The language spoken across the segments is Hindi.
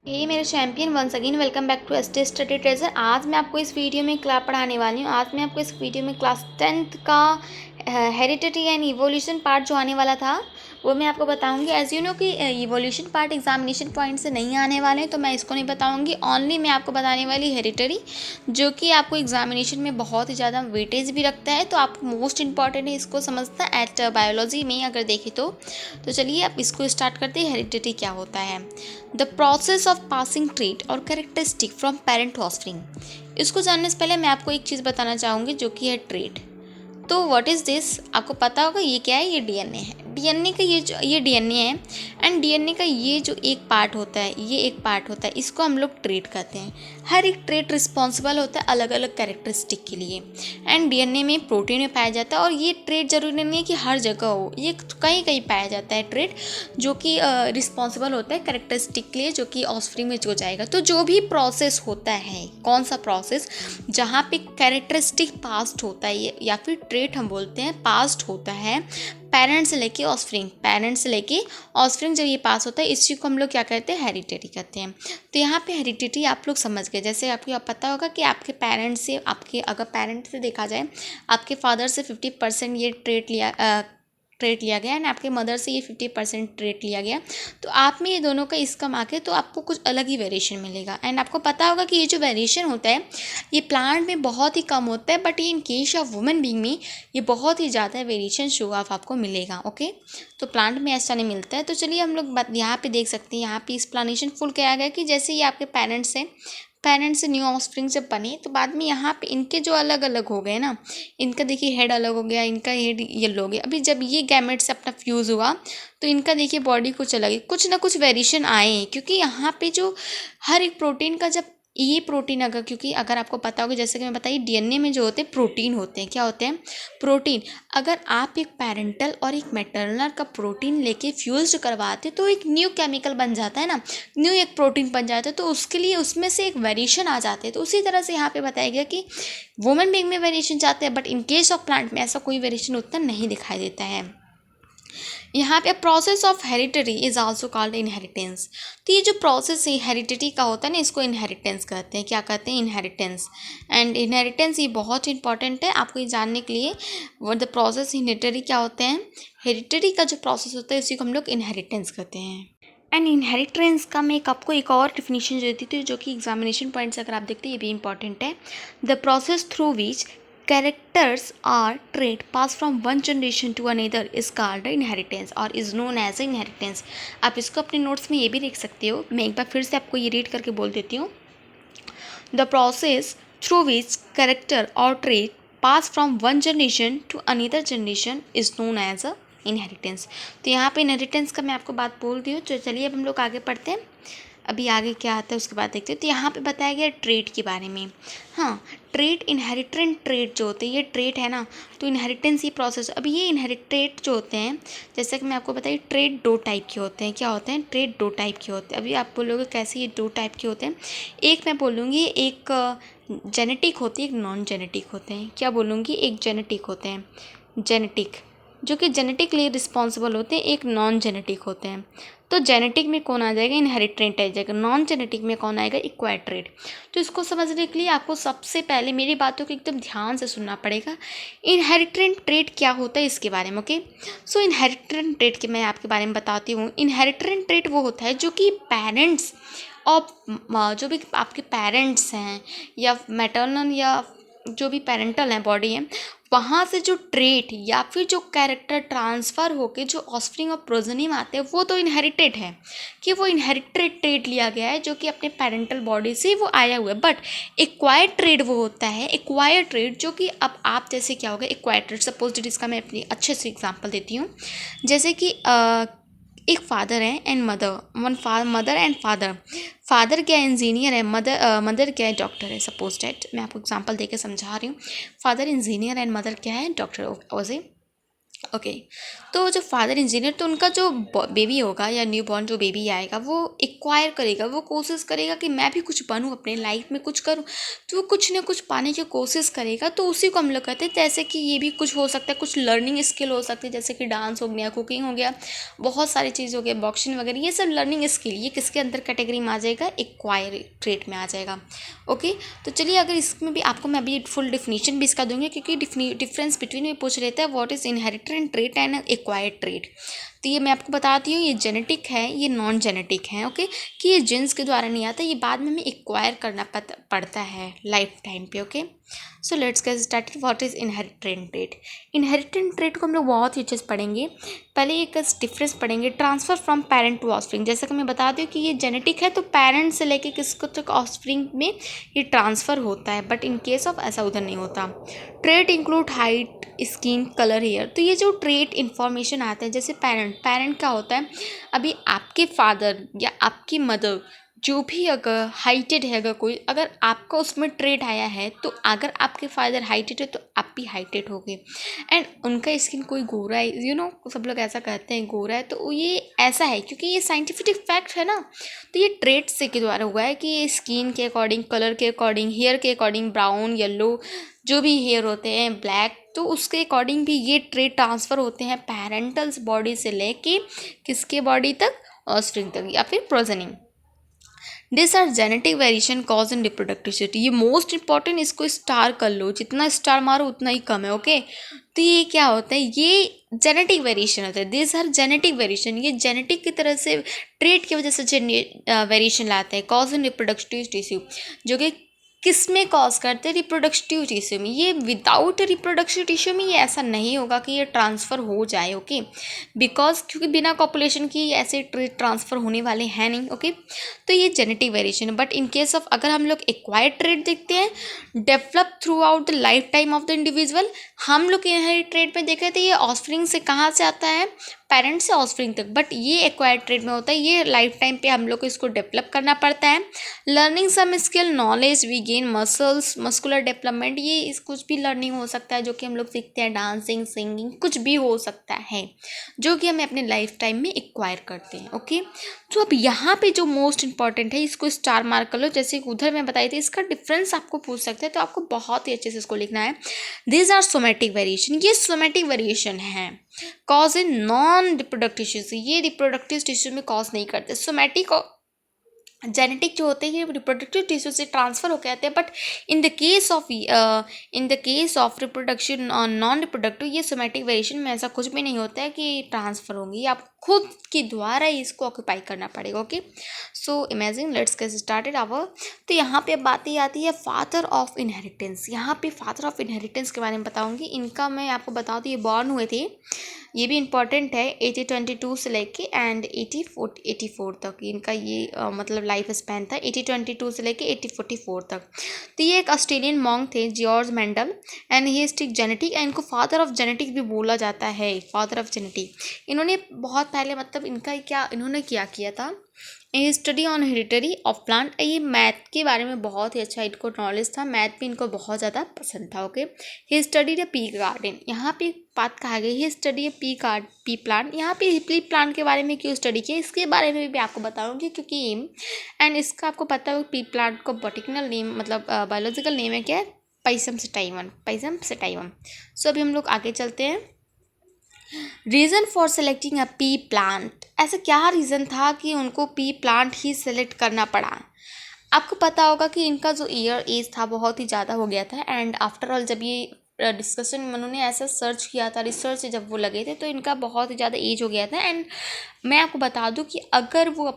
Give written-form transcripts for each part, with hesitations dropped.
ये मेरे champion once again welcome back to ST study treasure. आज मैं आपको इस वीडियो में क्लास पढ़ाने वाली हूँ। आज मैं आपको इस वीडियो में क्लास 10th का हेरिडिटी एंड इवोल्यूशन पार्ट जो आने वाला था वो मैं आपको बताऊंगी। एज यू नो कि इवोल्यूशन पार्ट एग्जामिनेशन पॉइंट से नहीं आने वाले हैं, तो मैं इसको नहीं बताऊंगी। ओनली मैं आपको बताने वाली हेरिडिटी, जो कि आपको एग्जामिनेशन में बहुत ही ज़्यादा वेटेज भी रखता है, तो आपको मोस्ट इंपॉर्टेंट है इसको समझना एट बायोलॉजी में अगर देखें तो चलिए आप इसको स्टार्ट करते हैं। हेरिडिटी क्या होता है? The process of passing trait और characteristic from parent to offspring. इसको जानने से पहले मैं आपको एक चीज़ बताना चाहूँगी जो कि है ट्रेट। तो व्हाट इज़ दिस, आपको पता होगा ये क्या है? ये डीएनए है। डीएनए का ये डीएनए है, एंड डीएनए का ये जो एक पार्ट होता है, ये एक पार्ट होता है, इसको हम लोग ट्रेट कहते हैं। हर एक ट्रेट रिस्पॉन्सिबल होता है अलग अलग कैरेक्टरिस्टिक के लिए, एंड डीएनए में प्रोटीन में पाया जाता है। और ये ट्रेट जरूरी नहीं है कि हर जगह हो, ये कहीं कहीं पाया जाता है ट्रेट जो कि रिस्पॉन्सिबल होता है कैरेक्टरिस्टिक के लिए, जो कि ऑफस्प्रिंग में जो जाएगा। तो जो भी प्रोसेस होता है, कौन सा प्रोसेस जहाँ पे कैरेक्टरिस्टिक पास्ट होता है या फिर ट्रेट हम बोलते हैं पास्ट होता है, पेरेंट्स से लेके ऑफस्प्रिंग, पेरेंट्स से लेके ऑफस्प्रिंग जब ये पास होता है, इसी को हम लोग क्या कहते हैं? हेरिडिटी कहते हैं। तो यहाँ पे हेरिडिटी आप लोग समझ गए। जैसे आपको पता होगा कि आपके पेरेंट्स से, आपके अगर पेरेंट्स से देखा जाए, आपके फादर से 50% ये ट्रेट लिया गया, एंड आपके मदर से ये 50% ट्रेट लिया गया, तो आप में ये दोनों का इसका आके तो आपको कुछ अलग ही वेरिएशन मिलेगा। एंड आपको पता होगा कि ये जो वेरिएशन होता है ये प्लांट में बहुत ही कम होता है, बट ये in case of women being में ये बहुत ही ज़्यादा वेरिएशन शो ऑफ आपको मिलेगा। ओके, तो प्लांट में ऐसा नहीं मिलता है। तो चलिए हम लोग यहाँ पे देख सकते हैं, यहाँ पे एक्सप्लेनेशन फुल किया गया कि जैसे ये आपके पेरेंट्स हैं, पेरेंट्स से न्यू ऑफस्प्रिंग जब बने, तो बाद में यहाँ पे इनके जो अलग अलग हो गए ना, इनका देखिए हेड अलग हो गया, इनका हेड येलो हो गया। अभी जब ये गैमेट से अपना फ्यूज़ हुआ तो इनका देखिए बॉडी कुछ अलग है, कुछ ना कुछ वेरिएशन आए हैं, क्योंकि यहाँ पे जो हर एक प्रोटीन का जब ये प्रोटीन अगर, क्योंकि अगर आपको पता होगा, जैसे कि मैं बताइए, डीएनए में जो होते हैं प्रोटीन होते हैं। क्या होते हैं? प्रोटीन। अगर आप एक पेरेंटल और एक मैटरनल का प्रोटीन लेके फ्यूज करवाते तो एक न्यू केमिकल बन जाता है ना, न्यू एक प्रोटीन बन जाता है, तो उसके लिए उसमें से एक वेरिएशन आ जाते हैं। तो उसी तरह से यहाँ पे बताया गया कि वुमेन बीइंग में वेरिएशन चाहते हैं, but in case of plant में ऐसा कोई वेरिएशन उतना नहीं दिखाई देता है। यहाँ पे process of heredity is also called inheritance. तो ये जो प्रोसेस हेरिडिटी का होता है ना, इसको इनहेरिटेंस कहते हैं। क्या कहते हैं? इनहेरिटेंस। एंड इनहेरिटेंस ये बहुत इंपॉर्टेंट है आपको ये जानने के लिए। व्हाट द प्रोसेस हेरिडिटी क्या होते हैं? हेरिडिटी का जो प्रोसेस होता है उसी को हम लोग इनहेरिटेंस कहते हैं। एंड इनहेरिटेंस का मैं आपको एक और डिफिनीशन जो देती थी, जो कि एग्जामिनेशन पॉइंट्स अगर आप देखते हैं ये भी इंपॉर्टेंट है। The process through which characters or trait pass from one generation to another is called inheritance or is known as inheritance। आप इसको अपने नोट्स में ये भी लिख सकते हो। मैं एक बार फिर से आपको ये रीड करके बोल देती हूँ। The process through which character और trait pass from one generation to another generation is known as a inheritance. तो यहाँ पे इनहेरिटेंस का मैं आपको बात बोल दी हूँ। तो चलिए अब हम लोग आगे पढ़ते हैं। अभी आगे क्या आता है उसके बाद देखते हैं। तो यहाँ पे बताया गया ट्रेट के बारे में। हाँ, ट्रेट, इनहेरिटेंट ट्रेट जो होते हैं, ये ट्रेट है ना, तो इनहेरिटेंस ये प्रोसेस। अभी ये इनहेरिटेट जो होते हैं, जैसे कि मैं आपको बताइए, ट्रेट दो टाइप के होते हैं। क्या होते हैं? ट्रेट दो टाइप के होते हैं। अभी आप बोलोगे कैसे ये दो टाइप के होते हैं? एक मैं बोलूँगी, एक जेनेटिक होती है, एक नॉन जेनेटिक होते हैं। क्या बोलूँगी? एक जेनेटिक होते हैं, जेनेटिक, जो कि जेनेटिकली रिस्पॉन्सिबल होते हैं, एक नॉन जेनेटिक होते हैं। तो जेनेटिक में कौन आ जाएगा? इनहेरिटेंट आ जाएगा। नॉन जेनेटिक में कौन आएगा? Acquired trait. तो इसको समझने के लिए आपको सबसे पहले मेरी बातों को एकदम ध्यान से सुनना पड़ेगा। इनहेरिटेंट ट्रेट क्या होता है इसके बारे में। ओके, सो इनहेरिटेंट ट्रेट के मैं आपके बारे में बताती हूँ। इनहेरिटेंट ट्रेट वो होता है जो कि पेरेंट्स और जो भी आपके पेरेंट्स हैं या मैटरनल या जो भी पेरेंटल हैं बॉडी है, वहाँ से जो ट्रेट या फिर जो कैरेक्टर ट्रांसफ़र होके जो ऑफस्प्रिंग और प्रोजनी में आते हैं, वो तो इनहेरिटेड है, कि वो इनहेरिटेड ट्रेट लिया गया है जो कि अपने पेरेंटल बॉडी से वो आया हुआ है। बट एक्वायर्ड ट्रेट वो होता है, एक्वायर्ड ट्रेट जो कि अब आप जैसे क्या होगा एक्वायर्ड ट्रेट, सपोज डिट इसका मैं अपनी अच्छे से एग्जांपल देती हूँ। जैसे कि एक फादर है and mother, mother and father क्या इंजीनियर है, मदर क्या है? डॉक्टर है। सपोज डैट मैं आपको एग्जांपल देके समझा रही हूँ। फादर इंजीनियर एंड मदर क्या है? डॉक्टर। ओसे ओके। तो जो फादर इंजीनियर, तो उनका जो बेबी होगा या न्यू बॉर्न जो बेबी आएगा वो एक्वायर करेगा, वो कोशिश करेगा कि मैं भी कुछ बनूं, अपने लाइफ में कुछ करूं, तो वो कुछ ना कुछ पाने की कोशिश करेगा। तो उसी को हम लोग कहते हैं, जैसे कि ये भी कुछ हो सकता है, कुछ लर्निंग स्किल हो सकती है, जैसे कि डांस हो गया, कुकिंग हो गया, बहुत सारी चीज़ हो गया, बॉक्सिंग वगैरह, ये सब लर्निंग स्किल, ये किसके अंदर कैटेगरी में आ जाएगा, एक्वायर ट्रेट में आ जाएगा। ओके। तो चलिए, अगर इसमें भी आपको मैं अभी फुल डिफिनीशन भी इसका दूंगी, क्योंकि डिफरेंस बिटवीन में पूछ लेते हैं what is inherited trait and acquired trait. तो ये मैं आपको बताती हूँ, ये जेनेटिक है, ये नॉन जेनेटिक है। ओके। कि ये जीन्स के द्वारा नहीं आता, ये बाद में हमें एक्वायर करना पड़ता है लाइफ टाइम पे। Okay. So let's get started. What is inherited trait? Inherited trait को हम लोग बहुत ही अच्छे से पढ़ेंगे। पहले एक डिफरेंस पढ़ेंगे, transfer from parent to offspring. जैसा कि मैं बता दूँ कि ये जेनेटिक है, तो पेरेंट से लेके किसको तक ऑफस्प्रिंग में ये ट्रांसफ़र होता है, बट इन केस ऑफ ऐसा उधर नहीं होता। Trait include height, skin colour, hair. तो ये जो ट्रेट इन्फॉर्मेशन आता है, जैसे पेरेंट क्या होता है, अभी आपके फादर या आपकी मदर जो भी अगर हाइटेड है, अगर कोई, अगर आपका उसमें ट्रेट आया है, तो अगर आपके फादर हाइटेड है तो आप भी हाइटेड हो गए। एंड उनका स्किन कोई गोरा है, सब लोग ऐसा कहते हैं गोरा है, तो ये ऐसा है क्योंकि ये साइंटिफिक फैक्ट है ना। तो ये ट्रेट से के द्वारा हुआ है कि ये स्किन के अकॉर्डिंग, कलर के अकॉर्डिंग, हेयर के अकॉर्डिंग, ब्राउन, येलो, जो भी हेयर होते हैं, ब्लैक, तो उसके अकॉर्डिंग भी ये ट्रेट ट्रांसफ़र होते हैं पेरेंटल्स बॉडी से लेके किसके बॉडी तक, ऑफस्प्रिंग तक या फिर progeny. This are genetic variation cause in reproductivity. ये मोस्ट इंपॉर्टेंट, इसको स्टार कर लो, जितना स्टार मारो उतना ही कम है। ओके। तो ये क्या होता है, ये जेनेटिक वेरिएशन होता है। दिस आर जेनेटिक वेरिएशन, ये जेनेटिक की तरह से ट्रेट की वजह से वेरिएशन लाते हैं। कॉज इन रिप्रोडक्टिव टिश्यू, जो कि किस में कॉज करते हैं, रिप्रोडक्टिव टिश्यू में। ये विदाउट रिप्रोडक्टिव टिश्यू में ये ऐसा नहीं होगा कि ये ट्रांसफ़र हो जाए। ओके। बिकॉज क्योंकि बिना कॉपुलेशन की ऐसे ट्रेट ट्रांसफ़र होने वाले हैं नहीं। ओके। तो ये जेनेटिक वेरिएशन है। बट इन केस ऑफ अगर हम लोग एक्वायर्ड ट्रेट देखते हैं, develop through out the life time of the individual, हम लोग इनहेरिटेड ट्रेट में देख रहे थे, ये ऑफस्प्रिंग से कहाँ से आता है, पेरेंट से ऑफस्प्रिंग तक। बट ये एक्वायर्ड ट्रेट में होता है, ये लाइफ टाइम पे हम लोग को इसको डेवलप करना पड़ता है। Learning some skill, knowledge we gain, muscles, muscular development, ये इस कुछ भी लर्निंग हो सकता है जो कि हम लोग सीखते हैं, डांसिंग, सिंगिंग, कुछ भी हो सकता है जो कि हमें अपने लाइफ टाइम में एक्वायर करते हैं। ओके। तो अब यहाँ पे जो मोस्ट इंपॉर्टेंट है, इसको स्टार मार्क कर लो, जैसे उधर मैं बताई थी, इसका डिफरेंस आपको पूछ सकते हैं, तो आपको बहुत ही अच्छे से इसको लिखना है। दीज आर सोमेटिक वेरिएशन, ये सोमेटिक वेरिएशन है। Cause in non reproductive tissue, ये रिप्रोडक्टिव टिश्यू में कॉज नहीं करते। सोमेटिक और जेनेटिक जो होते हैं रिप्रोडक्टिव टिश्यू से ट्रांसफ़र होकर आते हैं, but in the case of reproduction non reproductive, ये सोमेटिक वेरिएशन में ऐसा कुछ भी नहीं होता है कि ट्रांसफ़र होंगी, आप खुद के द्वारा ही इसको ऑक्यूपाई करना पड़ेगा। Okay. So imagine, let's get started our. तो यहाँ पे अब बात ही आती है फादर ऑफ इनहेरिटेंस। यहाँ पे फादर ऑफ इनहेरिटेंस के बारे में बताऊँगी। इनका मैं आपको बता दूँ, ये बॉर्न हुए थे, ये भी इम्पॉर्टेंट है, 1822 से लेके एंड 1884 तक इनका ये मतलब लाइफ स्पैन था, 1822 से लेके 1844 तक। तो ये एक ऑस्ट्रेलियन मॉन्क थे, George Mendel, and he stick genetic, and इनको फादर ऑफ जेनेटिक भी बोला जाता है, फादर ऑफ जेनेटिक। इन्होंने बहुत पहले, मतलब इनका क्या इन्होंने क्या किया था, ये study on hereditary of plant, ये मैथ के बारे में बहुत ही अच्छा इनको नॉलेज था, मैथ भी इनको बहुत ज़्यादा पसंद था। Okay. He study the P garden, यहाँ पे बात कहा गई है स्टडी पी प्लांट। यहाँ पे पी प्लांट के बारे में क्यों स्टडी किया, इसके बारे में भी आपको बताऊंगी, क्योंकि एंड इसका आपको पता है पी प्लांट को बॉटनिकल नेम, मतलब बायोलॉजिकल नेम है क्या है, पाइसम सेटाइवम। सो अभी हम लोग आगे चलते हैं। Reason for selecting a P plant, ऐसा क्या रीज़न था कि उनको पी प्लांट ही सेलेक्ट करना पड़ा। आपको पता होगा कि इनका जो एज था बहुत ही ज़्यादा हो गया था, एंड आफ्टर ऑल जब ये डिस्कशन उन्होंने ऐसा सर्च किया था, रिसर्च से जब वो लगे थे, तो इनका बहुत ही ज़्यादा एज हो गया था। एंड मैं आपको बता दूं कि अगर वो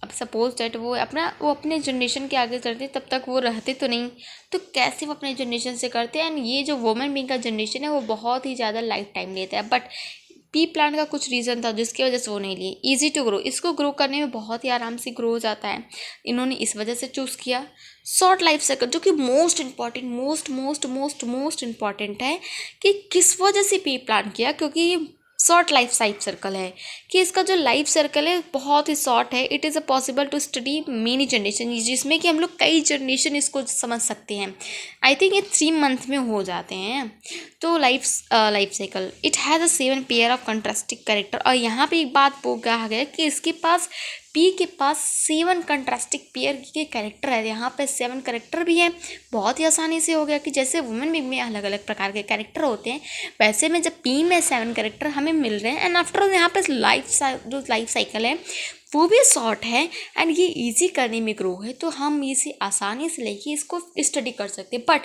अब सपोज डेट वो अपने जनरेशन के आगे करते, तब तक वो रहते तो नहीं, तो कैसे वो अपने जनरेशन से करते। एंड ये जो वुमेन बीइंग का जनरेशन है वो बहुत ही ज़्यादा लाइफ टाइम लेता है, बट पी प्लांट का कुछ रीज़न था जिसकी वजह से वो नहीं लिए। ईजी टू ग्रो, इसको ग्रो करने में बहुत ही आराम से ग्रो हो जाता है, इन्होंने इस वजह से चूज़ किया। शॉर्ट लाइफ साइकिल, जो कि मोस्ट इम्पॉर्टेंट है कि किस वजह से पी प्लांट किया, क्योंकि शॉर्ट लाइफ सर्कल है, कि इसका जो लाइफ सर्कल है बहुत ही शॉर्ट है। It is a possible to study many generation, जिसमें कि हम लोग कई जनरेशन इसको समझ सकते हैं। आई थिंक ये 3 मंथ में हो जाते हैं। तो life cycle, it has a 7 pair of contrasting character. और यहाँ पे एक बात कहा गया कि इसके पास पी के पास 7 कंट्रास्टिंग पेयर के कैरेक्टर है। यहाँ पे 7 कैरेक्टर भी हैं। बहुत ही आसानी से हो गया कि जैसे वुमेन बिंग में अलग अलग प्रकार के कैरेक्टर होते हैं, वैसे में जब पी में 7 कैरेक्टर हमें मिल रहे हैं। एंड आफ्टर यहाँ पे जो लाइफ साइकिल है वो भी शॉर्ट है एंड ये इजी करने में ग्रो है, तो हम इसे आसानी से लेके इसको स्टडी कर सकते हैं। बट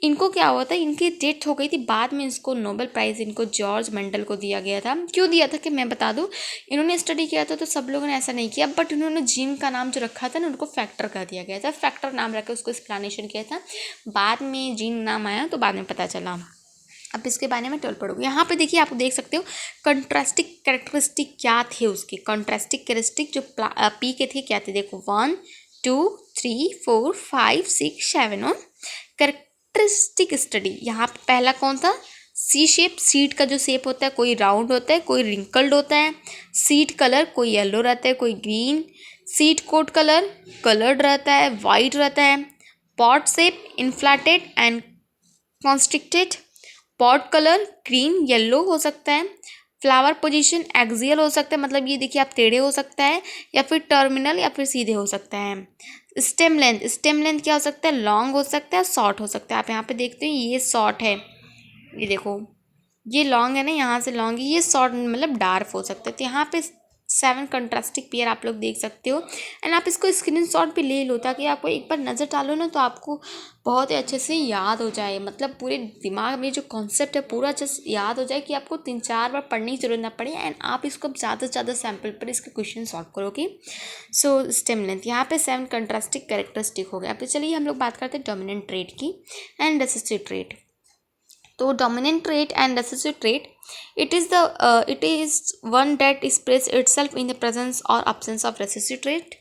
इनको क्या हुआ था, इनकी डेथ हो गई थी, बाद में इसको नोबेल प्राइज़ इनको जॉर्ज मेंडल को दिया गया था। क्यों दिया था कि मैं बता दूं, इन्होंने स्टडी किया था तो सब लोगों ने ऐसा नहीं किया, बट उन्होंने जीन का नाम जो रखा था ना उनको फैक्टर कर दिया गया था। फैक्टर नाम रख के उसको एक्सप्लेनेशन किया था, बाद में जीन नाम आया तो बाद में पता चला। अब इसके बारे में टोल पड़ोगे। यहाँ पे देखिए, आप देख सकते हो कंट्रास्टिक कैरेक्टरिस्टिक क्या थे उसके। कंट्रास्टिक कैरेक्टरिस्टिक जो पी के थे क्या थे, देखो 1 2 3 4 5 6 7 और कैरेक्टरिस्टिक स्टडी। यहाँ पे पहला कौन था, सी शेप। सीड का जो शेप होता है, कोई राउंड होता है, कोई रिंकल्ड होता है। सीड कलर, कोई येलो रहता है, कोई green. Seed coat colour coloured रहता है, वाइट रहता है। Pod shape inflated and constricted. Pod colour green yellow हो सकता है। फ्लावर पोजीशन एक्सियल हो सकता है, मतलब ये देखिए आप टेढ़े हो सकता है, या फिर टर्मिनल, या फिर सीधे हो सकता है। स्टेम लेंथ क्या हो सकता है, लॉन्ग हो सकता है, शॉर्ट हो सकता है। आप यहाँ पे देखते हैं ये शॉर्ट है, ये देखो ये लॉन्ग है ना, यहाँ से लॉन्ग है, ये शॉर्ट मतलब डार्क हो सकता है। तो यहाँ पे 7 कंट्रास्टिक पेयर आप लोग देख सकते हो। एंड आप इसको स्क्रीनशॉट भी ले लो ताकि आपको एक बार नज़र डालो ना तो आपको बहुत ही अच्छे से याद हो जाए, मतलब पूरे दिमाग में जो कॉन्सेप्ट है पूरा अच्छे से याद हो जाए, कि आपको 3-4 बार पढ़ने की जरूरत ना पड़े। एंड आप इसको ज़्यादा से ज़्यादा सैम्पल पर इसके क्वेश्चन सॉल्व करोगे। सो स्टेम लेंथ, यहाँ पे 7 कंट्रास्टिक कैरेक्टरिस्टिक हो गया। अब चलिए हम लोग बात करते हैं डोमिनेंट ट्रेट की एंड रिसेसिव ट्रेट। तो dominant trait and recessive trait, it is one that express itself in the presence or absence of recessive trait।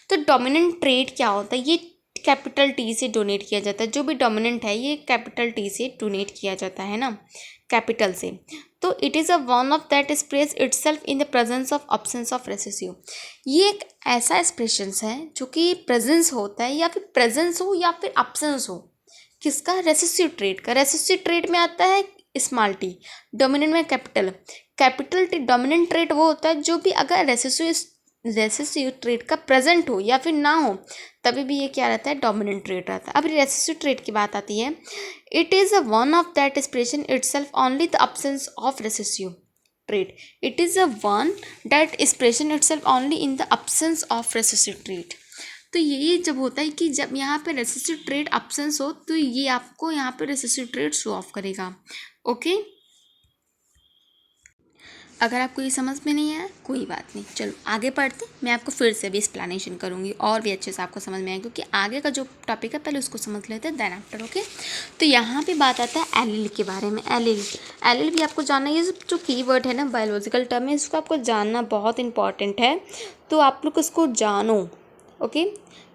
तो डोमिनेंट ट्रेट क्या होता है, ये कैपिटल टी से डोनेट किया जाता है। जो भी डोमिनेंट है ये कैपिटल टी से डोनेट किया जाता है ना, कैपिटल से। तो it is a one of that express itself in the presence of absence of recessive. ये एक ऐसा एक्सप्रेशंस है जो कि प्रेजेंस होता है, या फिर प्रेजेंस हो या फिर अब्सेंस हो, किसका, रेसेसिव ट्रेट का। रेसेसिव ट्रेट में आता है स्मॉल टी, डोमिनेंट में कैपिटल टी। डोमिनेंट ट्रेट वो होता है जो भी अगर रेसेसिव ट्रेट का प्रेजेंट हो या फिर ना हो तभी भी ये क्या रहता है, डोमिनेंट ट्रेट रहता है। अब रेसेसिव ट्रेट की बात आती है, it is a one of that expression itself only the absence of recessive trait. It is a one that expression itself only in the absence of recessive trait. तो ये जब होता है कि जब यहाँ पे रेसेसिव ट्रेट अब्सेंस हो तो ये आपको यहाँ पे रेसेसिव ट्रेट शो ऑफ करेगा। ओके, अगर आपको ये समझ में नहीं आया कोई बात नहीं, चलो आगे पढ़ते। मैं आपको फिर से भी एक्सप्लेनेशन करूँगी और भी अच्छे से आपको समझ में आएगा, क्योंकि आगे का जो टॉपिक है पहले उसको समझ लेते हैं देन आफ्टर। ओके, तो यहाँ पे बात आता है एलील के बारे में। एलील भी आपको जानना, ये जो कीवर्ड है ना बायोलॉजिकल टर्म है, इसको आपको जानना बहुत इंपॉर्टेंट है, तो आप लोग इसको जानो। ओके,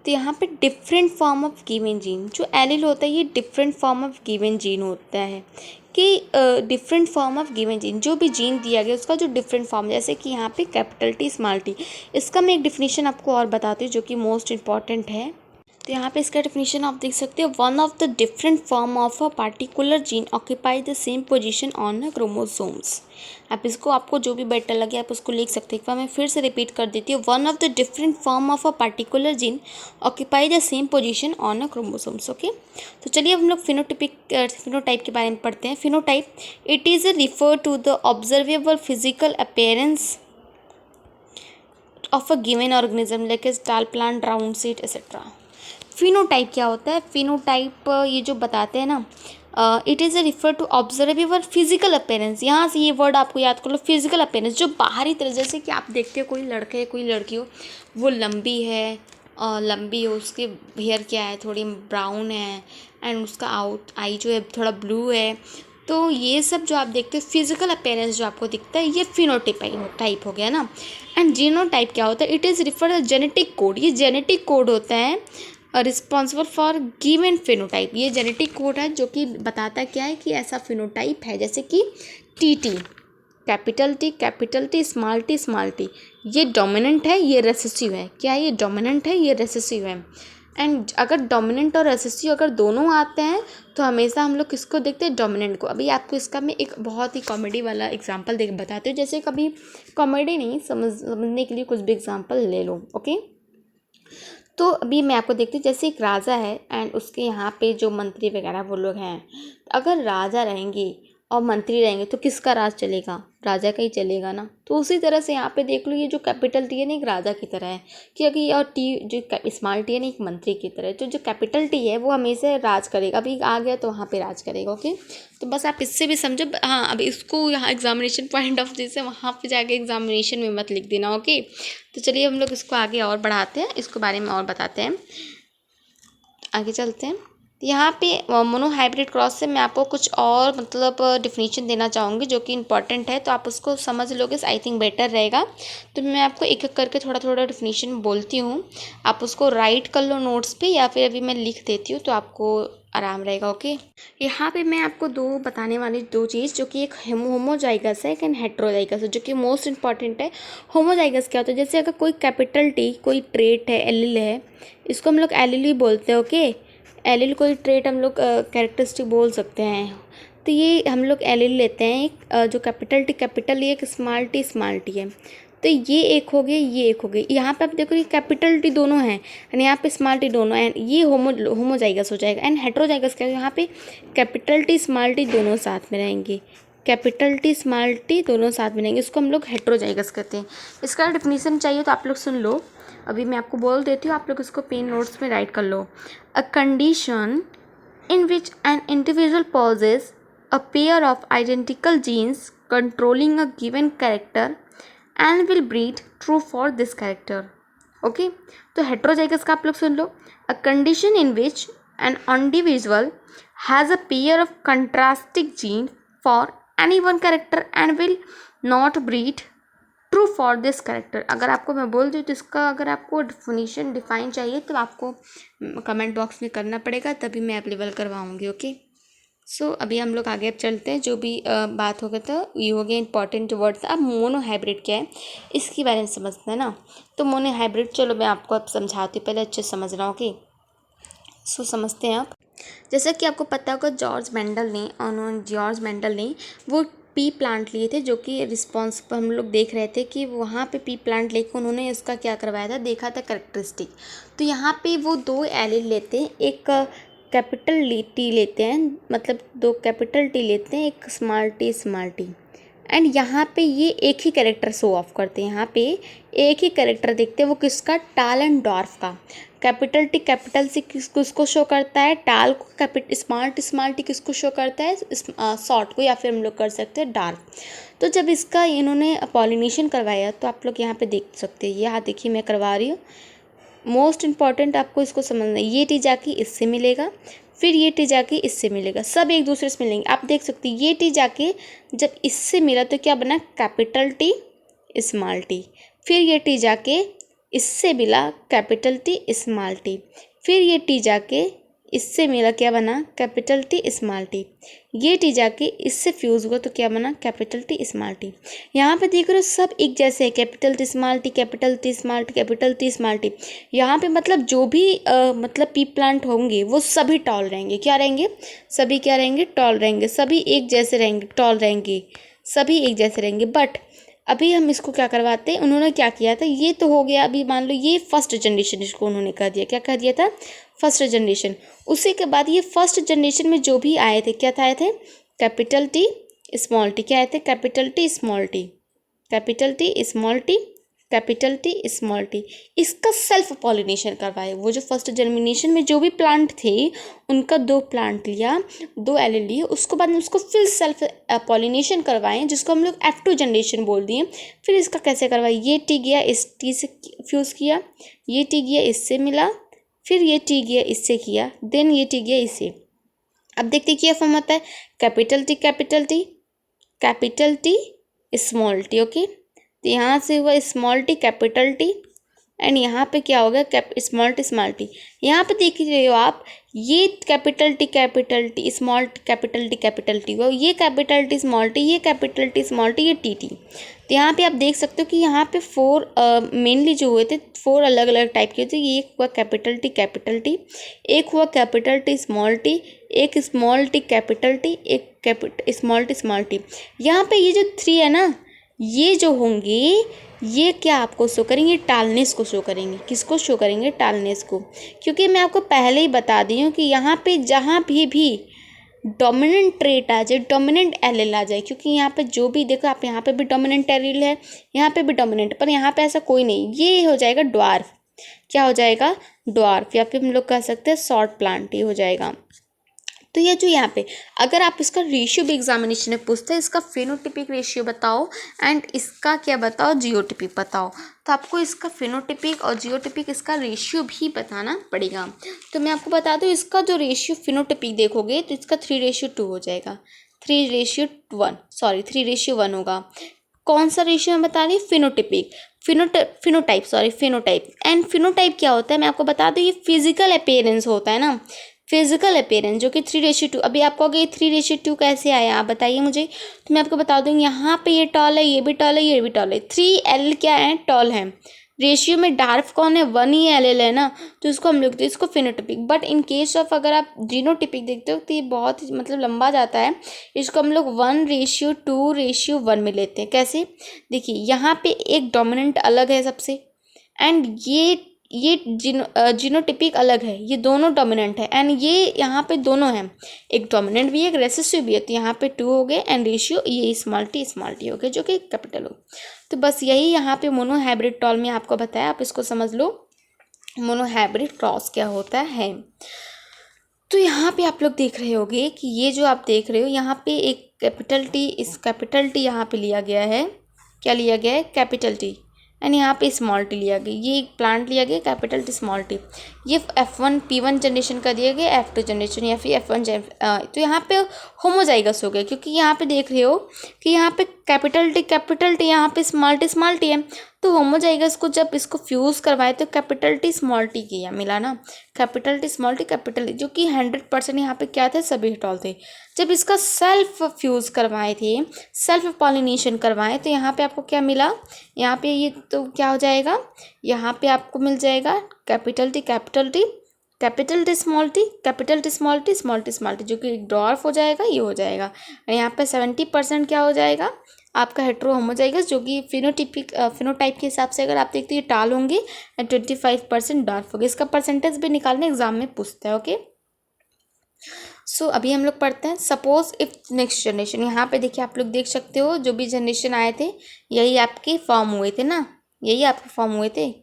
तो यहाँ पे different form of given gene, जो एलील होता है ये different form of given gene होता है, कि different form of given gene, जो भी जीन दिया गया उसका जो डिफरेंट फॉर्म, जैसे कि यहाँ पे कैपिटल टी स्मॉल टी। इसका मैं एक डिफिनीशन आपको और बताती हूँ जो कि मोस्ट इंपॉर्टेंट है। तो यहाँ पे इसका डेफिनेशन आप देख सकते हो, one of the different form of a particular gene occupy the same position on a chromosomes. आप इसको, आपको जो भी बेटर लगे आप उसको लिख सकते हैं। एक बार मैं फिर से रिपीट कर देती हूँ, one of the different form of a particular gene occupy the same position on a chromosomes. Okay, तो चलिए अब हम लोग फिनोटाइप के बारे में पढ़ते हैं। Phenotype, it is refer to the observable physical appearance of a given organism like a tall plant, round seed etcetera. Phenotype क्या होता है, फिनोटाइप ये जो बताते हैं ना, it is refer to observable physical appearance. यहाँ से ये वर्ड आपको याद कर लो, फिजिकल अपीयरेंस, जो बाहरी तरह, जैसे कि आप देखते हो कोई लड़का है कोई लड़की हो, वो लंबी है, लंबी हो, उसके हेयर क्या है, थोड़ी ब्राउन है, एंड उसका आई जो है थोड़ा ब्लू है। तो ये सब जो आप देखते हो फिजिकल अपीयरेंस जो आपको दिखता है, ये फिनोटाइप हो गया ना। एंड जीनोटाइप क्या होता है, it is refer genetic code. ये जेनेटिक कोड होता है रिस्पॉन्सिबल फॉर गिवन फिनोटाइप। ये जेनेटिक कोड है जो कि बताता क्या है कि ऐसा फिनोटाइप है, जैसे कि TT, capital T small T, ये डोमिनेंट है, ये रेसेसिव है। क्या ये डोमिनेंट है, ये रेसेसिव है। एंड अगर डोमिनेंट और रेसेसिव अगर दोनों आते हैं तो हमेशा हम लोग किसको देखते हैं, डोमिनेंट को। अभी आपको इसका मैं एक बहुत ही कॉमेडी वाला एग्जांपल देख बताती हूँ। जैसे कभी कॉमेडी नहीं, समझने के लिए कुछ भी एग्जांपल ले लो। ओके, तो अभी मैं आपको देखती हूँ, जैसे एक राजा है एंड उसके यहाँ पे जो मंत्री वगैरह वो लोग हैं। अगर राजा रहेंगे और मंत्री रहेंगे तो किसका राज चलेगा, राजा का ही चलेगा ना। तो उसी तरह से यहाँ पे देख लो, ये जो कैपिटल टी है ना एक राजा की तरह है, क्योंकि और टी जो स्मॉल टी है ना एक मंत्री की तरह है। तो जो कैपिटल टी है वो हमेशा राज करेगा, अभी आ गया तो वहाँ पे राज करेगा। ओके, तो बस आप इससे भी समझो। हाँ, अब इसको यहाँ एग्जामिनेशन पॉइंट ऑफ व्यू से वहाँ पे जाके एग्जामिनेशन में मत लिख देना। ओके, तो चलिए हम लोग इसको आगे और बढ़ाते हैं, इसके बारे में और बताते हैं, आगे चलते हैं। यहाँ पे मोनो हाइब्रिड क्रॉस से मैं आपको कुछ और मतलब डिफिनीशन देना चाहूँगी जो कि इम्पॉर्टेंट है, तो आप उसको समझ लोगे, आई थिंक बेटर रहेगा। तो मैं आपको एक एक करके थोड़ा थोड़ा डिफिनीशन बोलती हूँ, आप उसको राइट कर लो नोट्स पे, या फिर अभी मैं लिख देती हूँ तो आपको आराम रहेगा। ओके, यहाँ पे मैं आपको दो बताने वाली दो चीज़, जो कि एक होमोजाइगस है, एक हेट्रोजाइगस है, जो कि मोस्ट इंपॉर्टेंट है। होमोजाइगस क्या होता है, जैसे अगर कोई कैपिटल टी कोई ट्रेट है, एलिल है, इसको हम लोग एलिल ही बोलते हैं। ओके, एलिल कोई ट्रेट हम लोग कैरेक्टरिस्टिक बोल सकते हैं। तो ये हम लोग एलिल लेते हैं, एक जो कैपिटल ये एक स्मॉल टी है। तो ये एक हो गई, ये एक हो गई। यहाँ पे आप देखो ये कैपिटल टी दोनों हैं एंड यहाँ पे स्मॉल टी दोनों हैं, ये होमोजाइगस हो जाएगा। एंड हेट्रोजाइगस क्या है, यहाँ पे कैपिटल टी स्मॉल टी दोनों साथ में रहेंगे, कैपिटल टी स्मॉल टी दोनों साथ में रहेंगे, इसको हम लोग हेट्रोजाइगस कहते हैं। इसका डिफिनीशन चाहिए तो आप लोग सुन लो, अभी मैं आपको बोल देती हूँ, आप लोग इसको पेन नोट्स में राइट कर लो। A condition in which an individual possesses a pair of identical genes controlling a given character and will breed true for this character. Okay, तो हेट्रोजाइगस का आप लोग सुन लो। A condition in which an individual has a pair of contrasting gene for any one character and will not breed true for this character. अगर आपको मैं बोल दूँ तो इसका अगर आपको डिफिनीशन डिफाइन चाहिए तो आपको कमेंट बॉक्स में करना पड़ेगा, तभी मैं अवेलेबल करवाऊँगी। ओके, सो अभी हम लोग आगे अब चलते हैं। जो भी बात हो गया था ये हो गया इंपॉर्टेंट वर्ड्स। अब मोनो हाइब्रिड क्या है इसके बारे में समझते हैं ना। तो मोनो हाइब्रिड चलो मैं आपको अब समझाती हूँ, पहले अच्छे से समझना। ओके, सो समझते हैं आप। जैसा कि आपको पता होगा जॉर्ज मेंडल ने वो पी प्लांट लिए थे, जो कि रिस्पॉन्स पर हम लोग देख रहे थे कि वहाँ पे पी प्लांट लेकर उन्होंने इसका क्या करवाया था, देखा था कैरेक्टरिस्टिक। तो यहाँ पे वो दो एलिल लेते हैं, एक कैपिटल टी लेते हैं, मतलब दो कैपिटल टी लेते हैं, एक स्मॉल टी एंड यहाँ पे ये एक ही कैरेक्टर शो ऑफ करते हैं। यहाँ पे एक ही कैरेक्टर देखते हैं, वो किसका, टाल एंड डॉर्फ का। कैपिटल टी कैपिटल सी किसको शो करता है, टाल को। स्मॉल टी किसको शो करता है, शॉर्ट को, या फिर हम लोग कर सकते हैं डार्क। तो जब इसका इन्होंने पॉलिनेशन करवाया तो आप लोग यहाँ पे देख सकते हैं, यहाँ देखिए मैं करवा रही हूँ। मोस्ट इम्पॉर्टेंट आपको इसको समझना है, ये टी जाके इससे मिलेगा, फिर ये टी जाके इससे मिलेगा, सब एक दूसरे से मिलेंगे। आप देख सकते हैं ये टी जाके जब इससे मिला तो क्या बना, कैपिटल टी स्मॉल टी। फिर ये टी जाके इससे मिला, कैपिटल टी स्मॉल टी। फिर ये टी जाके इससे मिला, क्या बना, कैपिटल टी स्मॉल टी। ये टी जाके इससे फ्यूज़ हुआ तो क्या बना, कैपिटल टी स्मॉल टी। यहाँ पे देख रहे हो सब एक जैसे है, capital T small T, capital T small T, capital T small T. यहाँ पे मतलब जो भी मतलब पी प्लांट होंगे वो सभी टॉल रहेंगे। क्या रहेंगे, सभी क्या रहेंगे, टॉल रहेंगे। सभी एक जैसे रहेंगे, टॉल रहेंगे, सभी एक जैसे रहेंगे। बट अभी हम इसको क्या करवाते हैं, उन्होंने क्या किया था, ये तो हो गया, अभी मान लो ये फर्स्ट जनरेशन, इसको उन्होंने कह दिया, क्या कह दिया था, फर्स्ट जनरेशन। उसी के बाद ये फर्स्ट जनरेशन में जो भी आए थे, क्या था, आए थे कैपिटल टी स्मॉल टी। क्या आए थे, capital T small T, capital T small T, capital T small T. इसका सेल्फ पॉलिनेशन करवाए। वो जो फर्स्ट जर्मिनेशन में जो भी प्लांट थे उनका दो प्लांट लिया, दो एलिल लिए, उसको बाद में उसको फिर सेल्फ पॉलिनेशन करवाएं, जिसको हम लोग F2 जनरेशन बोल दिए। फिर इसका कैसे करवाए, ये टी गया इस टी से फ्यूज़ किया, ये टी गया इससे मिला, फिर ये टी गया इससे किया, देन ये टी गया इससे। अब देखते क्या फॉर्म आता है, capital T capital T, capital T small T. Okay, तो यहाँ से हुआ small T capital T, and यहाँ पे क्या होगा स्मॉल टी। यहाँ पे देख रहे हो आप, ये capital T small capital T वो, ये कैपिटल टी स्मॉल टी, ये कैपिटल टी स्मॉल टी, ये टी। तो यहाँ पे आप देख सकते हो कि यहाँ पे 4 मेनली जो हुए थे 4 अलग अलग टाइप के थे। ये एक हुआ कैपिटल टी, एक हुआ कैपिटल टी स्मॉल टी, एक स्मॉल टी कैपिटल टी, एक स्मॉल टी। यहाँ पे ये जो 3 है ना, ये जो होंगे ये क्या आपको शो करेंगे, टालनेस को शो करेंगे। किसको शो करेंगे, टालनेस को। क्योंकि मैं आपको पहले ही बता दी हूँ कि यहाँ पे जहाँ भी डोमिनेंट ट्रेट आ जाए, डोमिनेंट एलील आ जाए, क्योंकि यहाँ पे जो भी देखो आप, यहाँ पे भी डोमिनेंट एलील है, यहाँ पे भी डोमिनेंट, पर यहाँ पे ऐसा कोई नहीं, ये हो जाएगा ड्वार्फ। क्या हो जाएगा, ड्वार्फ, या फिर हम लोग कह सकते हैं शॉर्ट प्लांट ही हो जाएगा। तो ये जो यहाँ पे अगर आप इसका रेशियो भी एग्जामिनेशन में पूछते हैं, इसका फिनोटिपिक रेशियो बताओ एंड इसका क्या बताओ, जियोटिपिक बताओ, तो आपको इसका फिनोटिपिक और जियोटिपिक इसका रेशियो भी बताना पड़ेगा। तो मैं आपको बता दूँ, इसका जो रेशियो फिनोटिपिक देखोगे तो इसका 3:2 हो जाएगा, 3:1 होगा। कौन सा रेशियो मैं बता रही, फिनोटिपिक, फिनोटाइप। एंड फिनोटाइप क्या होता है मैं आपको बता दूँ, ये फिजिकल अपीयरेंस होता है ना, फिजिकल अपीयरेंस, जो कि 3:2। अभी आप कहोगे 3:2 कैसे आया, आप बताइए मुझे। तो मैं आपको बता दूँ, यहाँ पे ये टॉल है, ये भी टॉल है, ये भी टॉल है, 3L क्या है, टॉल है। रेशियो में डार्फ कौन है, 1 ही LL है ना, तो इसको हम लिखते हैं इसको phenotypic. But in case of अगर आप जीनोटिपिक देखते हो तो ये बहुत मतलब लंबा जाता है, इसको हम लोग 1:2:1 में लेते हैं। कैसे, देखिए यहाँ पे एक डोमिनेंट अलग है सबसे, एंड ये जीनोटिपिक अलग है, ये दोनों डोमिनेंट है, एंड ये यहाँ पे दोनों हैं, एक डोमिनेंट भी है, एक रेसेसिव भी है। तो यहाँ पे 2 हो गए एंड रेशियो ये स्मॉल टी हो गए, जो कि कैपिटल हो। तो बस यही यहाँ पे मोनो हाइब्रिड टॉल में आपको बताया, आप इसको समझ लो मोनो हाइब्रिड क्रॉस क्या होता है। तो यहाँ पे आप लोग देख रहे होगे कि ये जो आप देख रहे हो यहाँ पे एक कैपिटल टी यहाँ पे लिया गया है, क्या लिया गया है, कैपिटल टी, एंड यहाँ पे स्मॉल टी लिया गया, ये एक प्लांट लिया गया कैपिटल टी स्मॉल टी। ये P1 जनरेशन का दिया गया, F2 जनरेशन या फिर तो यहाँ पे होमोजाइगस हो गया, क्योंकि यहाँ पे देख रहे हो कि यहाँ पे कैपिटल टी, यहाँ पे स्मॉल टी है। तो होमोजाइगस को जब इसको फ्यूज़ करवाए तो कैपिटल टी स्मॉल टी किया, मिला ना, capital T small T capital T, जो कि 100% यहाँ पे क्या थे, सभी टॉल थे। जब इसका सेल्फ फ्यूज़ करवाए थे, सेल्फ पॉलिनेशन करवाए, तो यहाँ पे आपको क्या मिला, यहाँ पे ये तो क्या हो जाएगा, यहाँ पे आपको मिल जाएगा capital T small T, capital T small T, जो कि ड्वार्फ हो जाएगा, ये हो जाएगा। और यहाँ पे 70% क्या हो जाएगा, आपका हेट्रो होमोजाइगस, जो कि फिनोटाइप के हिसाब से अगर आप देखते हो ये टाल होंगे, एंड 25% डार्फ होंगे। इसका परसेंटेज भी निकालने एग्जाम में पूछता है। ओके, सो अभी हम लोग पढ़ते हैं, सपोज इफ नेक्स्ट जनरेशन। यहाँ पे देखिए आप लोग देख सकते हो जो भी जनरेशन आए थे यही आपके फॉर्म हुए थे ना, यही आपके फॉर्म हुए थे।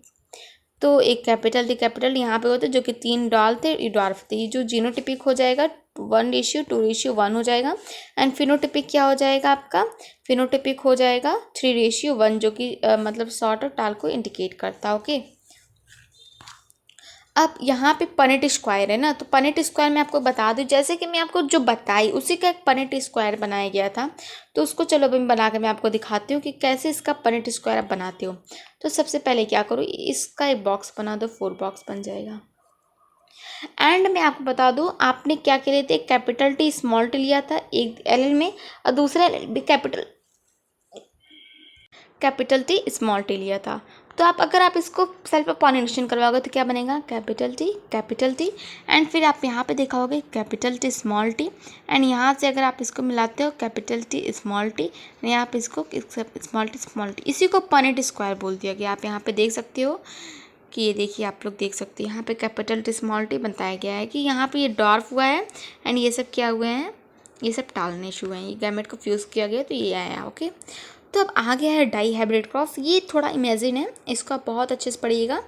तो एक कैपिटल यहाँ पे होते जो कि 3 डाल थे, ये ड्वार्फ थे। ये जो जीनोटिपिक हो जाएगा 1:2:1 हो जाएगा, एंड फिनोटिपिक क्या हो जाएगा आपका, फिनोटिपिक हो जाएगा 3:1, जो कि मतलब शॉर्ट और टाल को इंडिकेट करता है। ओके, अब यहाँ पे पनेट स्क्वायर है ना, तो पनेट स्क्वायर मैं आपको बता दूँ, जैसे कि मैं आपको जो बताई उसी का एक पनेट स्क्वायर बनाया गया था। तो उसको चलो अभी बना के मैं आपको दिखाती हूँ कि कैसे इसका पनेट स्क्वायर आप बनाते हो। तो सबसे पहले क्या करो, इसका एक बॉक्स बना दो, 4 बॉक्स बन जाएगा। एंड मैं आपको बता दूँ, आपने क्या किए थे, एक कैपिटल टी स्मॉल टी लिया था एक LL में, और दूसरा भी कैपिटल टी स्मॉल टी लिया था। तो अगर आप इसको सेल्फ पॉलिनेशन करवाओगे तो क्या बनेगा, कैपिटल टी, एंड फिर आप यहाँ पे देखा होगा capital T small T, and यहाँ से अगर आप इसको मिलाते हो कैपिटल टी स्मॉल टी, यहाँ पे इसको स्मॉल टी, इसी को पनेट स्क्वायर बोल दिया गया। आप यहाँ पे देख सकते हो कि ये देखिए आप लोग देख सकते हैं यहाँ पे कैपिटल टी स्मॉल टी बताया गया है कि यहाँ पे ये डॉर्फ हुआ है, एंड ये सब क्या हुए हैं, ये सब टालनेश हुए हैं, ये गैमेट को फ्यूज़ किया गया तो ये आया। ओके, तो अब आ गया है डाई हाइब्रिड क्रॉस। ये थोड़ा इमेजिन है, इसको आप बहुत अच्छे से पढ़िएगा,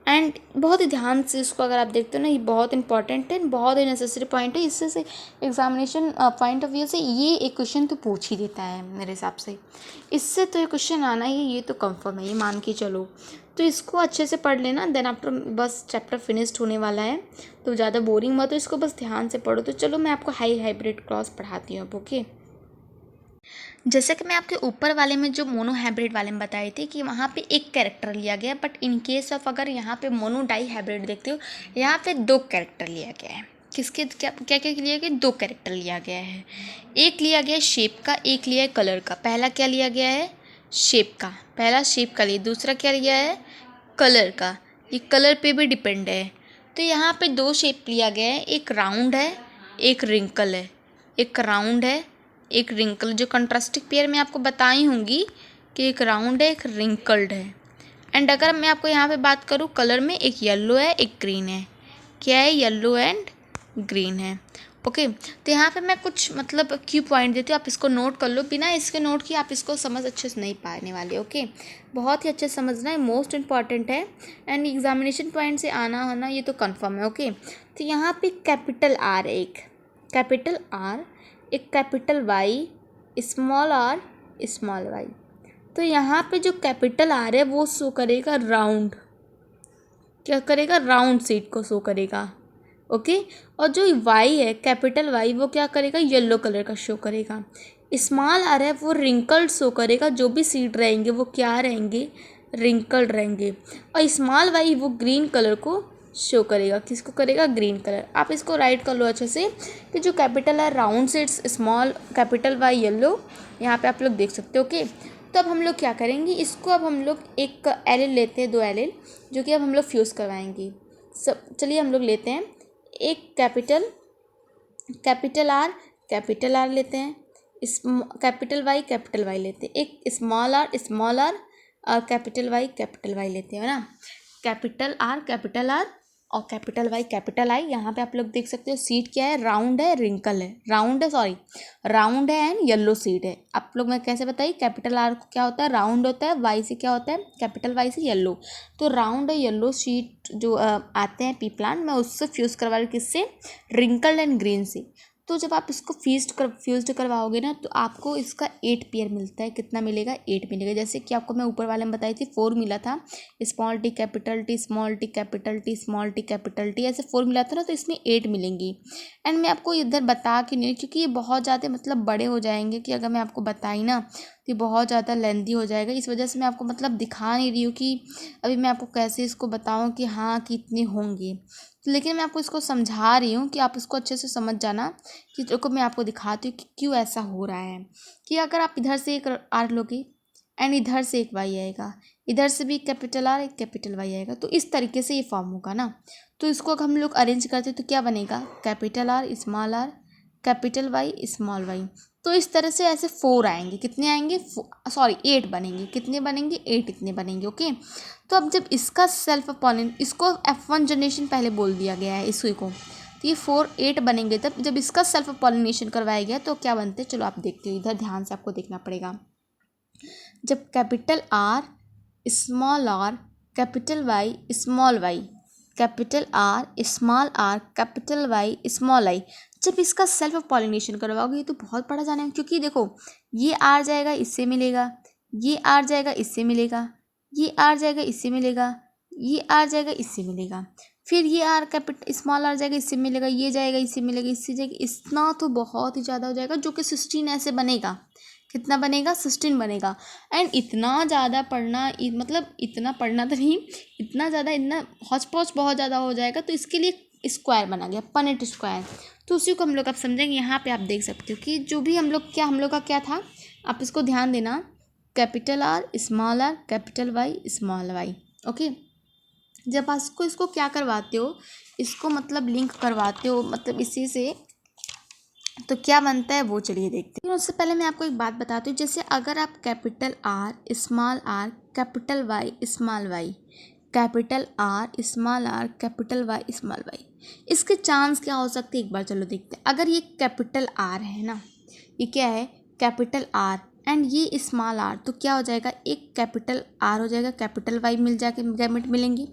एंड बहुत ही ध्यान से इसको अगर आप देखते हो ना, ये बहुत इंपॉर्टेंट है, बहुत ही नेसेसरी पॉइंट है। इससे से एग्जामिनेशन पॉइंट ऑफ व्यू से ये एक क्वेश्चन तो पूछ ही देता है मेरे हिसाब से, इससे तो ये क्वेश्चन आना ही, ये तो कंफर्म है, ये मान के चलो। तो इसको अच्छे से पढ़ लेना, देन आफ्टर बस चैप्टर फिनिश्ड होने वाला है, तो ज़्यादा बोरिंग मत हो, इसको बस ध्यान से पढ़ो। तो चलो मैं आपको हाइब्रिड क्रॉस पढ़ाती हूँ अब। ओके, जैसे कि मैं आपके ऊपर वाले में जो मोनो हाइब्रिड वाले में बताई थी कि वहाँ पे एक कैरेक्टर लिया गया, बट इन केस ऑफ अगर यहाँ पे मोनो डाई हाइब्रिड देखते हो, यहाँ पे 2 कैरेक्टर लिया गया है। किसके क्या क्या क्या लिया गया? 2 कैरेक्टर लिया गया है। एक लिया गया है शेप का, एक लिया है कलर का। पहला क्या लिया गया है? शेप का। पहला शेप का लिया, दूसरा क्या लिया है? कलर का। ये कलर पे भी डिपेंड है। तो यहाँ पे 2 शेप लिया गया है, एक राउंड है, एक रिंकल है। एक राउंड है, एक रिंकल, जो कंट्रास्टिंग पेयर में आपको बताई होंगी कि एक राउंड है, एक रिंकल्ड है। एंड अगर मैं आपको यहाँ पे बात करूँ कलर में, एक येलो है, एक ग्रीन है। क्या है? येलो एंड ग्रीन है। ओके, तो यहाँ पे मैं कुछ मतलब क्यू पॉइंट देती हूँ, आप इसको नोट कर लो। बिना इसके नोट किए आप इसको समझ अच्छे से नहीं पाने वाले। ओके, बहुत ही अच्छे से समझना है, मोस्ट इम्पॉर्टेंट है। एंड एग्जामिनेशन पॉइंट से आना होना ये तो कन्फर्म है। ओके, तो यहाँ पे कैपिटल आर, एक कैपिटल आर, एक capital Y, small R, small Y. तो यहाँ पे जो कैपिटल आर है वो शो करेगा राउंड, क्या करेगा? राउंड सीट को शो करेगा। ओके, और जो वाई है कैपिटल वाई, वो क्या करेगा? येलो कलर का शो करेगा। स्मॉल आर है वो रिंकल्ड शो करेगा, जो भी सीट रहेंगे वो क्या रहेंगे? रिंकल्ड रहेंगे। और स्मॉल वाई वो ग्रीन कलर को शो करेगा। किसको करेगा? Green colour. आप इसको राइट कर लो अच्छे से कि जो कैपिटल है round seeds, small, capital Y yellow, यहाँ पे आप लोग देख सकते हो। ओके, तो अब हम लोग क्या करेंगे, इसको अब हम लोग एक एल लेते हैं, 2 एल जो कि अब हम लोग फ्यूज़ करवाएंगे। सब चलिए हम लोग लेते हैं एक कैपिटल आर लेते हैं, कैपिटल वाई लेते हैं, एक स्मॉल आर और कैपिटल वाई लेते हैं, है ना। कैपिटल आर और कैपिटल वाई। यहाँ पे आप लोग देख सकते हो सीट क्या है? राउंड है, रिंकल है, राउंड है एंड येलो सीट है। आप लोग मैं कैसे बताइए? कैपिटल आर को क्या होता है? राउंड होता है, वाई से क्या होता है? कैपिटल वाई से येलो। तो राउंड और येलो सीट जो आते हैं पी प्लांट, मैं उससे फ्यूज़ करवा रही हूँ। किससे? रिंकल एंड ग्रीन से। तो जब आप इसको फ्यूज्ड करवाओगे ना, तो आपको इसका 8 पेयर मिलता है। कितना मिलेगा? 8 मिलेगा। जैसे कि आपको मैं ऊपर वाले में बताई थी 4 मिला था, small T capital T, small T capital T, small T capital T, ऐसे 4 मिला था ना, तो इसमें 8 मिलेंगी। एंड मैं आपको इधर बता के नहीं, क्योंकि ये बहुत ज़्यादा मतलब बड़े हो जाएंगे, कि अगर मैं आपको बताई ना तो ये बहुत ज़्यादा लेंदी हो जाएगा। इस वजह से मैं आपको मतलब दिखा नहीं रही हूँ कि अभी मैं आपको कैसे इसको बताऊँ कि हाँ कितनी होंगी। लेकिन मैं आपको इसको समझा रही हूँ कि आप इसको अच्छे से समझ जाना, कि देखो मैं आपको दिखाती हूँ कि क्यों ऐसा हो रहा है। कि अगर आप इधर से एक आर लोगे एंड इधर से एक वाई आएगा, इधर से भी कैपिटल आर, एक कैपिटल वाई आएगा, तो इस तरीके से ये फॉर्म होगा ना। तो इसको अगर हम लोग अरेंज करते तो क्या बनेगा? Capital R, capital Y, small Y. तो इस तरह से ऐसे 4 आएंगे। कितने आएंगे? 8 बनेंगे। कितने बनेंगे? 8 इतने बनेंगे। ओके, तो अब जब इसका सेल्फ पॉलिन, इसको F1 जनरेशन पहले बोल दिया गया है इसी को, तो ये 8 बनेंगे। तब जब इसका सेल्फ पॉलिनेशन करवाया गया तो क्या बनते हैं? चलो आप देखते हो, इधर ध्यान से आपको देखना पड़ेगा। जब capital R, small R, capital Y, small Y, capital R, small R, capital Y, small I, जब इसका सेल्फ पॉलिनेशन करवाओगे ये तो बहुत बड़ा जाने, क्योंकि देखो ये आर जाएगा इससे मिलेगा, ये आर जाएगा इससे मिलेगा, ये आर जाएगा इससे मिलेगा, ये आर जाएगा इससे मिलेगा, फिर ये आर कैपिटल स्मॉल आर जाएगा इससे मिलेगा, ये जाएगा इससे मिलेगा, इससे जाएगा, इतना तो बहुत ही ज़्यादा हो जाएगा, जो कि 16 ऐसे बनेगा। कितना बनेगा? 16 बनेगा। एंड इतना ज़्यादा पढ़ना, मतलब इतना पढ़ना तो नहीं, इतना ज़्यादा, इतना हौच पौच बहुत ज़्यादा हो जाएगा। तो इसके लिए स्क्वायर बना गया, पनेट स्क्वायर। तो उसी को हम लोग अब समझेंगे। यहाँ पे आप देख सकते हो कि जो भी हम लोग का क्या था, आप इसको ध्यान देना। Capital R, small R, capital Y, small Y. Okay, जब आप इसको क्या करवाते हो, इसको मतलब लिंक करवाते हो, मतलब इसी से, तो क्या बनता है वो चलिए देखते हैं। उससे पहले मैं आपको एक बात बताती हूँ। जैसे अगर आप capital R, small R, capital Y, small Y, capital R, small R, capital Y, small Y, इसके चांस क्या हो सकते हैं एक बार चलो देखते हैं। अगर ये कैपिटल आर है ना, ये क्या है? कैपिटल आर एंड ये स्मॉल आर, तो क्या हो जाएगा? एक कैपिटल आर हो जाएगा, कैपिटल वाई मिल जाके गैमेट मिलेंगे,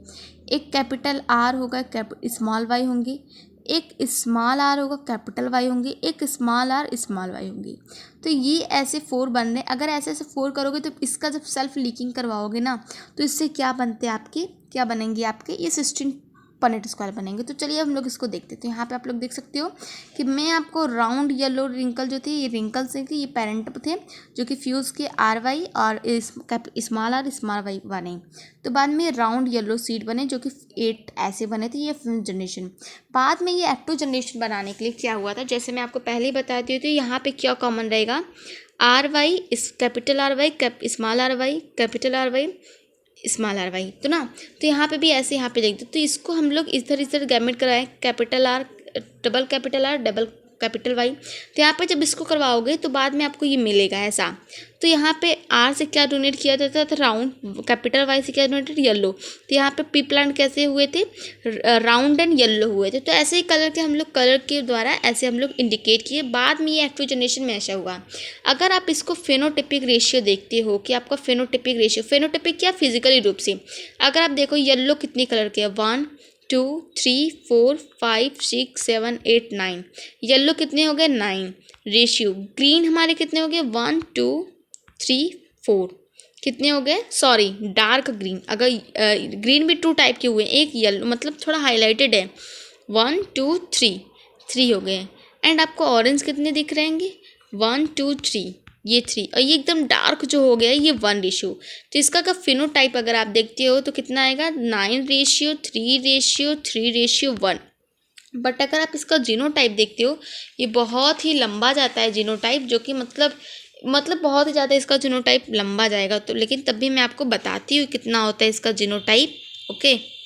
एक कैपिटल आर होगा, स्मॉल वाई होंगे, एक स्मॉल आर होगा, कैपिटल वाई होंगे, एक स्मॉल आर, स्मॉल वाई होंगी। तो ये ऐसे 4 बन रहे। अगर ऐसे 4 करोगे तो इसका जब सेल्फ लीकिंग करवाओगे ना, तो इससे क्या बनते हैं आपके, क्या बनेंगे आपके? ये 16 पनेट स्क्वायर बनेंगे। तो चलिए हम लोग इसको देखते हैं। तो यहाँ पे आप लोग देख सकते हो कि मैं आपको राउंड येलो रिंकल जो थे, ये रिंकल्स थे, ये पेरेंट थे जो कि फ्यूज़ के आर वाई और स्मॉल आर स्मॉल वाई बने। तो बाद में राउंड येलो सीड बने जो कि 8 ऐसे बने थे, ये जनरेशन। बाद में ये F2 जनरेशन बनाने के लिए क्या हुआ था, जैसे मैं आपको पहले ही बता दी थी, यहाँ पे क्या कॉमन रहेगा, आर वाई इस capital R Y small R Y capital R Y small R Y. तो ना, तो यहाँ पे भी ऐसे यहाँ पे लिख दो। तो इसको हम लोग इधर गैमेट कराएं, capital R double capital R double capital Y. तो यहाँ पे जब इसको करवाओगे तो बाद में आपको ये मिलेगा ऐसा। तो यहाँ पे आर से क्या डोनेट किया जाता था, राउंड, कैपिटल वाई से क्या डोनेटेड, येलो। तो यहाँ पे पी प्लांट कैसे हुए थे, राउंड एंड येलो हुए थे। तो ऐसे ही कलर के हम लोग कलर के द्वारा ऐसे हम लोग इंडिकेट किए। बाद में ये F2 जनरेशन में ऐसा हुआ। अगर आप इसको फेनोटिपिक रेशियो देखते हो कि आपका फेनोटिपिक रेशियो, फेनोटिपिक क्या, फिजिकली रूप से, अगर आप देखो येलो कितने कलर के है, 1 2 3 4 5 6 7 8 9, येलो कितने हो गए, 9 रेशियो। ग्रीन हमारे कितने हो गए, 1 2 3 4, कितने हो गए, सॉरी डार्क ग्रीन। अगर ग्रीन भी 2 टाइप के हुए, एक येलो मतलब थोड़ा हाईलाइटेड है, 1 2 3 हो गए। एंड आपको ऑरेंज कितने दिख रहे हैं, 1 2 3, ये 3, और ये एकदम डार्क जो हो गया है ये 1 रेशियो। तो इसका का फिनोटाइप अगर आप देखते हो तो कितना आएगा, 9 रेशियो 3 रेशियो 3 रेशियो 1। बट अगर आप इसका जीनोटाइप देखते हो, ये बहुत ही लंबा जाता है जीनोटाइप, जो कि मतलब बहुत ही ज़्यादा इसका जीनोटाइप लंबा जाएगा। तो लेकिन तब भी मैं आपको बताती हूँ कितना होता है इसका जीनोटाइप। Okay,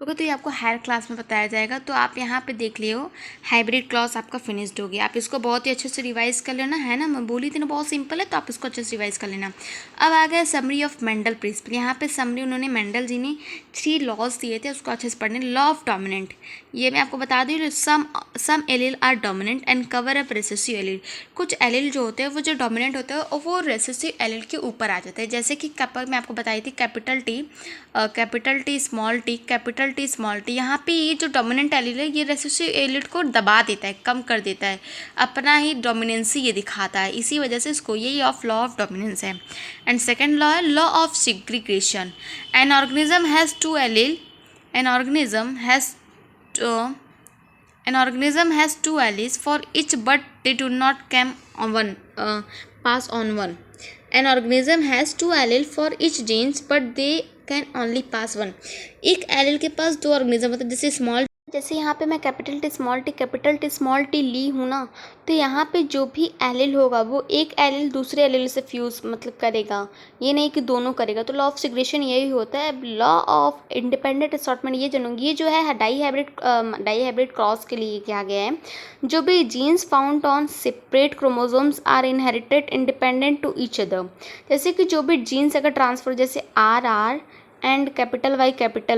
okay. तो ये आपको हायर क्लास में बताया जाएगा। तो आप यहाँ पे देख लियो, हाइब्रिड क्लॉज आपका फिनिश्ड हो गया। आप इसको बहुत ही अच्छे से रिवाइज कर लेना, है ना, मैं बोली थी ना बहुत सिंपल है, तो आप इसको अच्छे से रिवाइज कर लेना। अब आ गया समरी ऑफ मेंडल प्रिंसिपल। यहाँ पे समरी उन्होंने मेंडल जी ने 3 लॉज दिए थे, उसको अच्छे से पढ़ने। लॉ ऑफ डोमिनेंट, ये मैं आपको बता दूँ, some allele are dominant and cover up recessive allele. कुछ एलील जो होते हैं वो जो डोमिनेंट होते हैं वो रेसेसिव एलील के ऊपर आ जाते हैं। जैसे कि मैं आपको बताई थी capital T small T, capital T small T. यहाँ पे ये जो डोमिनेंट एलील है ये रेसेसिव एलील को दबा देता है, कम कर देता है, अपना ही डोमिनेंसी ये दिखाता है। इसी वजह से इसको यही लॉ ऑफ डोमिनेंस है। एंड सेकेंड लॉ है law of segregation. An organism has 2 allele, an organism has 2 alleles for each, but they do not pass on one. An organism has 2 alleles for each genes, but they can only pass one. एक एलील के पास 2 ऑर्गेनिज्म होता है। जैसे यहाँ पे मैं कैपिटल टी स्मॉल टी ली हूँ ना, तो यहाँ पे जो भी एलील होगा वो एक एलील दूसरे एलील से फ्यूज़ मतलब करेगा, ये नहीं कि दोनों करेगा। तो लॉ ऑफ सेग्रेगेशन यही होता है। लॉ ऑफ इंडिपेंडेंट असॉर्टमेंट, ये जो है डाई हाइब्रिड क्रॉस के लिए किया गया है। जो भी genes found on separate chromosomes are inherited independent to each other. जैसे कि जो भी जीन्स अगर ट्रांसफर, जैसे आर एंड कैपिटल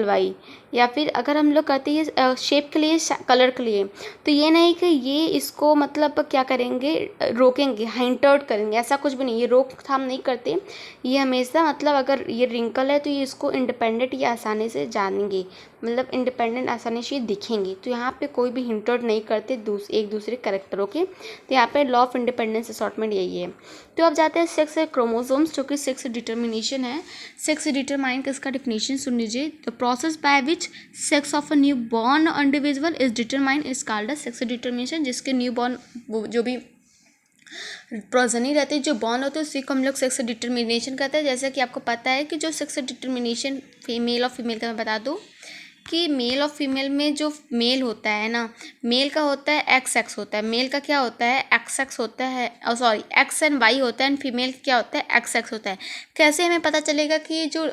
वाई, या फिर अगर हम लोग करते हैं शेप के लिए, कलर के लिए, तो ये नहीं कि ये इसको मतलब क्या करेंगे, रोकेंगे, हाइंटर्ड करेंगे, ऐसा कुछ भी नहीं। ये रोकथाम नहीं करते, ये हमेशा मतलब अगर ये रिंकल है तो ये इसको इंडिपेंडेंट ये आसानी से जानेंगे, मतलब इंडिपेंडेंट आसानी से दिखेंगे। तो यहाँ पे कोई भी हिंटर्ड नहीं करते एक दूसरे कैरेक्टरों के। तो यहाँ पे लॉ ऑफ इंडिपेंडेंस असॉर्टमेंट यही है। तो अब जाते हैं सेक्स क्रोमोसोम्स, जो कि सेक्स डिटर्मिनेशन है। सेक्स डिटरमाइन का इसका डेफिनेशन सुन लीजिए। The process by which sex of a new born individual is determined is called a sex determination. जिसके न्यू बॉर्न जो भी प्रोजनी रहते हैं, जो बॉर्न होते हैं, उसी को हम लोग सेक्स डिटर्मिनेशन कहते हैं। जैसे कि आपको पता है कि जो सेक्स डिटर्मिनेशन मेल और फीमेल का मैं बता दूँ कि मेल और फीमेल में जो मेल होता है ना, मेल का होता है एक्स होता है, मेल का क्या होता है एक्स होता है, सॉरी एक्स एंड वाई होता है, एंड फीमेल क्या होता है एक्स होता है। कैसे हमें पता चलेगा कि जो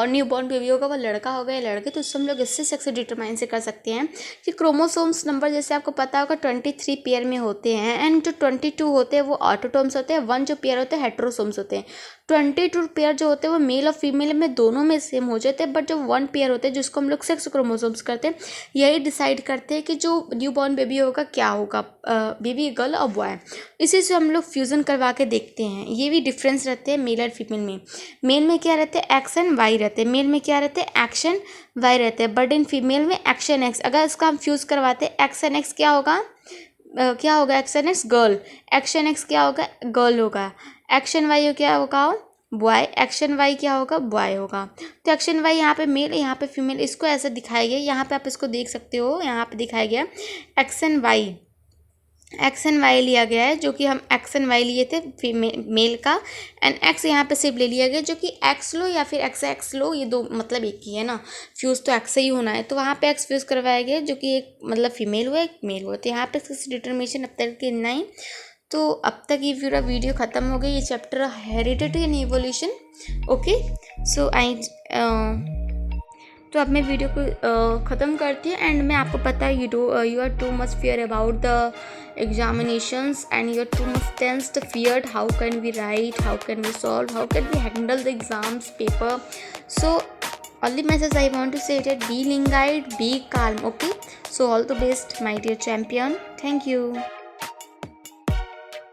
न्यू बॉर्न बेबी होगा वो लड़का होगा या लड़के, तो उससे हम लोग इससे सेक्स डिटरमाइन से कर सकते हैं कि क्रोमोसोम्स नंबर, जैसे आपको पता होगा 23 पेयर में होते हैं, एंड जो 22 होते हैं वो ऑटोसोम्स होते हैं, 1 जो पेयर होते हैं हेटेरोसोम्स होते हैं। 22 पेयर जो होते हैं वो मेल और फीमेल में दोनों में सेम हो जाते हैं, बट जो 1 पेयर होते हैं जिसको हम लोग सेक्स क्रोमोसोम्स करते हैं, यही डिसाइड करते हैं कि जो न्यू बॉर्न बेबी होगा क्या होगा, बेबी गर्ल और बॉय। इसी से हम लोग फ्यूज़न करवा के देखते हैं। ये भी डिफरेंस रहते हैं मेल और फीमेल में। मेल में क्या रहते हैं एक्स एंड वाई रहते हैं, मेल में क्या रहते हैं एक्शन वाई रहते हैं, बट इन फीमेल में एक्शन एक्स। अगर इसका हम फ्यूज़ करवाते हैं एक्स एंड एक्स क्या होगा, action x girl, action x क्या होगा गर्ल होगा, एक्शन वाई क्या होगा, बॉय। एक्शन वाई क्या होगा, बॉय होगा। तो एक्शन वाई यहाँ पे मेल, यहाँ पे फीमेल, इसको ऐसा दिखाया गया। यहाँ पे आप इसको देख सकते हो, यहाँ पे दिखाया गया एक्स एंड वाई लिया गया है, जो कि हम एक्स एंड वाई लिए थे मेल का, एंड एक्स यहाँ पे सिर्फ ले लिया गया, जो कि एक्स लो या फिर एक्स लो, ये दो मतलब एक ही है ना, फ्यूज़ तो एक्स से ही होना है। तो वहाँ पे एक्स फ्यूज़ करवाया गया, जो कि एक मतलब फीमेल हुआ एक मेल हुआ। तो यहाँ पे इसकी डिटर्मिनेशन अब तक की नहीं। तो अब तक ये पूरा वीडियो ख़त्म हो गई, ये chapter heredity and evolution. Okay, so तो अब मैं वीडियो को ख़त्म करती हूँ। एंड मैं आपको पता है you are too much fear about the examinations and you're too much tensed, feared. How can we write, how can we solve, how can we handle the exams paper? So only message I want to say that be linguide, be calm. Okay, so all the best my dear champion. Thank you.